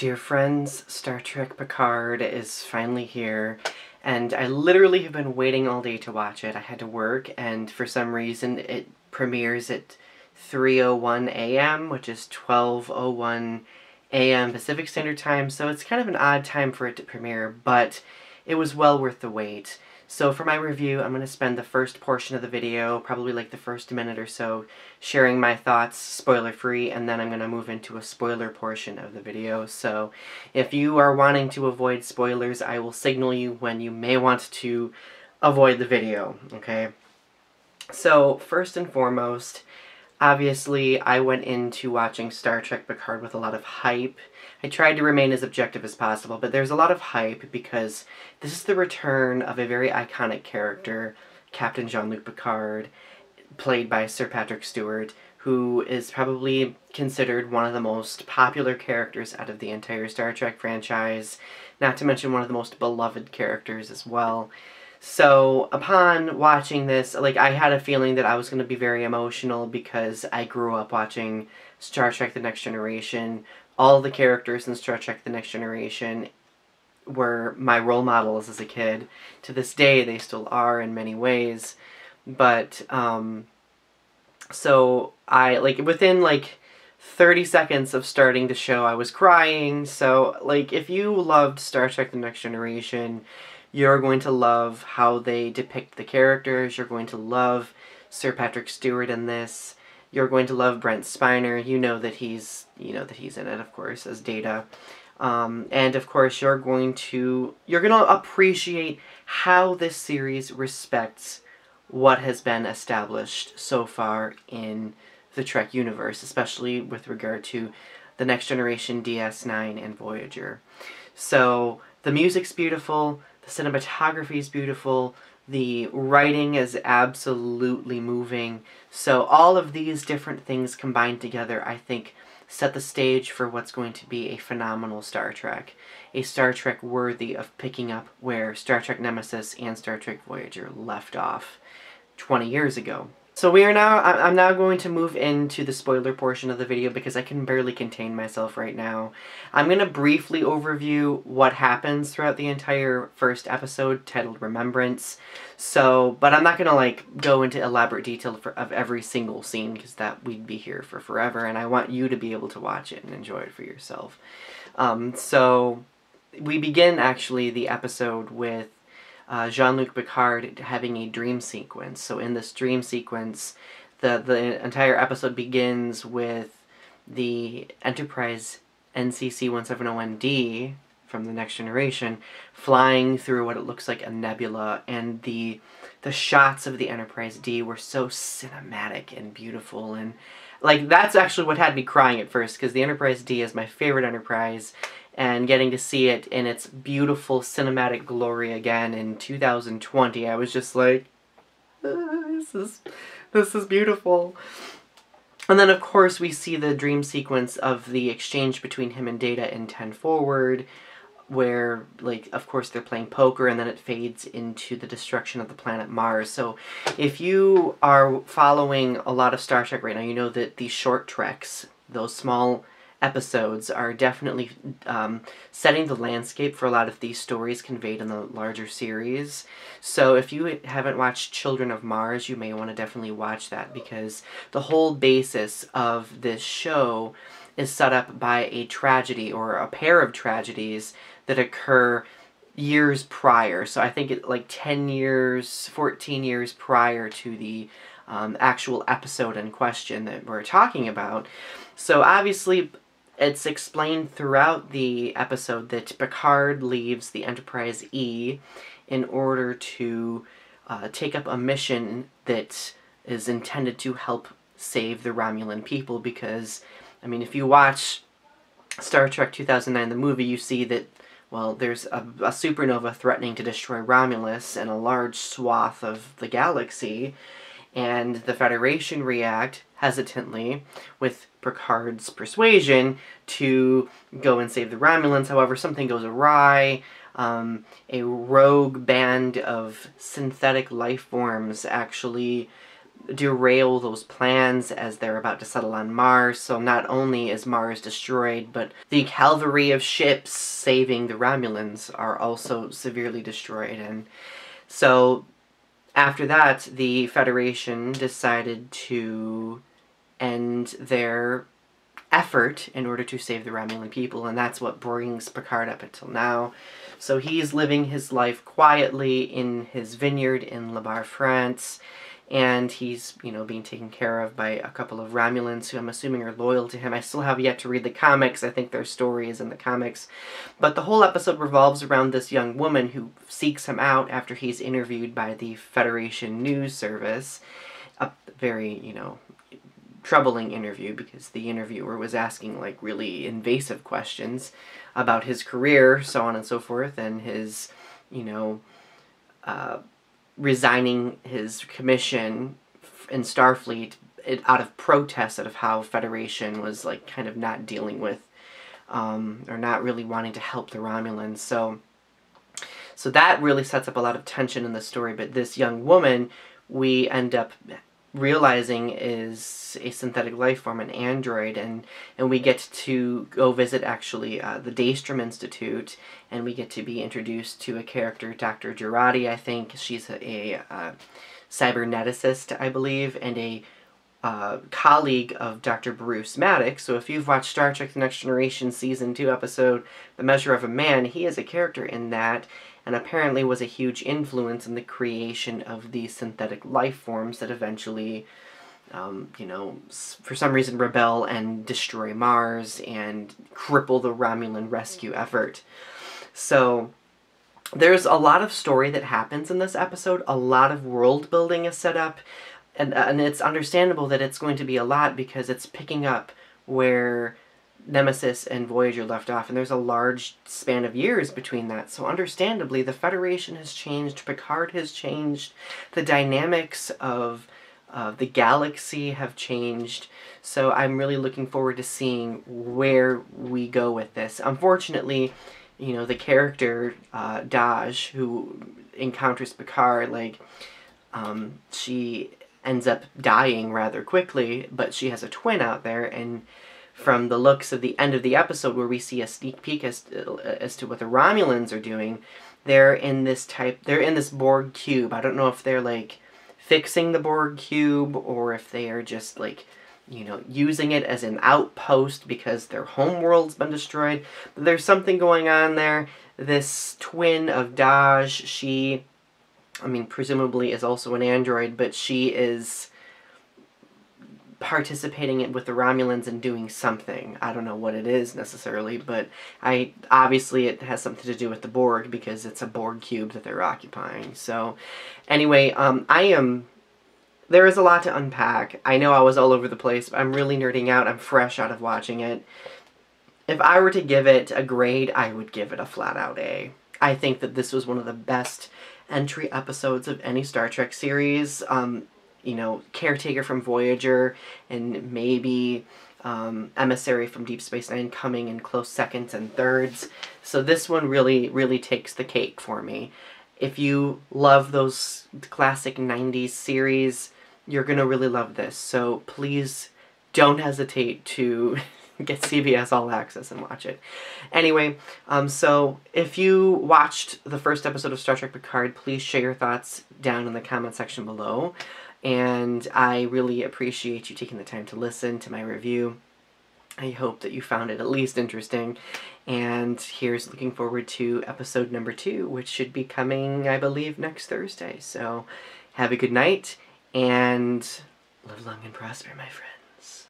Dear friends, Star Trek Picard is finally here, and I literally have been waiting all day to watch it. I had to work, and for some reason it premieres at 3:01 a.m., which is 12:01 a.m. Pacific Standard Time, so it's kind of an odd time for it to premiere, but it was well worth the wait. So for my review, I'm going to spend the first portion of the video, probably like the first minute or so, sharing my thoughts spoiler-free, and then I'm going to move into a spoiler portion of the video. So if you are wanting to avoid spoilers, I will signal you when you may want to avoid the video, okay? So first and foremost, obviously I went into watching Star Trek Picard with a lot of hype. I tried to remain as objective as possible, but there's a lot of hype because this is the return of a very iconic character, Captain Jean-Luc Picard, played by Sir Patrick Stewart, who is probably considered one of the most popular characters out of the entire Star Trek franchise, not to mention one of the most beloved characters as well. So, upon watching this, I had a feeling that I was going to be very emotional because I grew up watching Star Trek The Next Generation. All the characters in Star Trek The Next Generation were my role models as a kid. To this day, they still are in many ways. But, so, within, 30 seconds of starting the show, I was crying. So, if you loved Star Trek The Next Generation, you're going to love how they depict the characters. You're going to love Sir Patrick Stewart in this. You're going to love Brent Spiner. You know that he's in it, of course, as Data. And of course, you're gonna appreciate how this series respects what has been established so far in the Trek universe, especially with regard to the Next Generation, DS9, and Voyager. So the music's beautiful. The cinematography is beautiful. The writing is absolutely moving. So all of these different things combined together, I think, set the stage for what's going to be a phenomenal Star Trek. A Star Trek worthy of picking up where Star Trek Nemesis and Star Trek Voyager left off 20 years ago. So I'm now going to move into the spoiler portion of the video because I can barely contain myself right now. I'm going to briefly overview what happens throughout the entire first episode, titled Remembrance. But I'm not going to go into elaborate detail of every single scene because we'd be here for forever, and I want you to be able to watch it and enjoy it for yourself. So we begin actually the episode with Jean-Luc Picard having a dream sequence. So in this dream sequence, the entire episode begins with the Enterprise NCC-1701D from the Next Generation flying through what it looks like a nebula, and the shots of the Enterprise D were so cinematic and beautiful, and that's actually what had me crying at first, because the Enterprise D is my favorite Enterprise, and getting to see it in its beautiful cinematic glory again in 2020, I was just like, this is beautiful. And then, of course, we see the dream sequence of the exchange between him and Data in 10 Forward, where, of course, they're playing poker, and then it fades into the destruction of the planet Mars. So, if you are following a lot of Star Trek right now, you know that these short treks, those small episodes, are definitely setting the landscape for a lot of these stories conveyed in the larger series. So if you haven't watched Children of Mars, you may want to definitely watch that, because the whole basis of this show is set up by a tragedy, or a pair of tragedies that occur years prior. So I think 10 years, 14 years prior to the actual episode in question that we're talking about. So obviously, it's explained throughout the episode that Picard leaves the Enterprise E in order to take up a mission that is intended to help save the Romulan people, because, I mean, if you watch Star Trek 2009, the movie, you see that, well, there's a supernova threatening to destroy Romulus and a large swath of the galaxy, and the Federation react hesitantly with Picard's persuasion to go and save the Romulans. However, something goes awry. A rogue band of synthetic life forms actually derail those plans as they're about to settle on Mars. So not only is Mars destroyed, but the cavalry of ships saving the Romulans are also severely destroyed. And so after that, the Federation decided to end their effort in order to save the Romulan people, and that's what brings Picard up until now. So he's living his life quietly in his vineyard in Le Bar, France, and he's, you know, being taken care of by a couple of Romulans who I'm assuming are loyal to him. I still have yet to read the comics. I think their story is in the comics. But the whole episode revolves around this young woman who seeks him out after he's interviewed by the Federation News Service. A very, you know, troubling interview, because the interviewer was asking like really invasive questions about his career, so on and so forth, and his, you know, resigning his commission in Starfleet out of protest out of how Federation was like kind of not dealing with or not really wanting to help the Romulans. So that really sets up a lot of tension in the story. But this young woman, we end up realizing, is a synthetic life form, an android, and we get to go visit actually the Daystrom Institute, and we get to be introduced to a character, Dr. Girardi, I think. She's a cyberneticist, I believe, and a colleague of Dr. Bruce Maddox. So if you've watched Star Trek The Next Generation Season 2 episode The Measure of a Man, he is a character in that, and apparently was a huge influence in the creation of these synthetic life forms that eventually, you know, for some reason rebel and destroy Mars and cripple the Romulan rescue effort. So there's a lot of story that happens in this episode. A lot of world building is set up, and it's understandable that it's going to be a lot because it's picking up where Nemesis and Voyager left off, and there's a large span of years between that. So understandably, the Federation has changed, Picard has changed, the dynamics of the galaxy have changed. So I'm really looking forward to seeing where we go with this. Unfortunately, you know, the character Daj, who encounters Picard, like, she ends up dying rather quickly, but she has a twin out there, and from the looks of the end of the episode, where we see a sneak peek as to what the Romulans are doing, they're in this Borg cube. I don't know if they're like fixing the Borg cube, or if they are just like, you know, using it as an outpost because their homeworld's been destroyed. But there's something going on there. This twin of Daj, she, I mean, presumably is also an android, but she is participating with the Romulans and doing something. I don't know what it is necessarily, but obviously it has something to do with the Borg, because it's a Borg cube that they're occupying. So anyway, there is a lot to unpack. I know I was all over the place, but I'm really nerding out. I'm fresh out of watching it. If I were to give it a grade, I would give it a flat-out A. I think that this was one of the best entry episodes of any Star Trek series. You know, Caretaker from Voyager, and maybe Emissary from Deep Space Nine coming in close seconds and thirds. So this one really, really takes the cake for me. If you love those classic 90s series, you're going to really love this. So please don't hesitate to get CBS All Access and watch it. Anyway, so if you watched the first episode of Star Trek Picard, please share your thoughts down in the comment section below. And I really appreciate you taking the time to listen to my review. I hope that you found it at least interesting. And here's looking forward to episode number 2, which should be coming, I believe, next Thursday. So have a good night, and live long and prosper, my friends.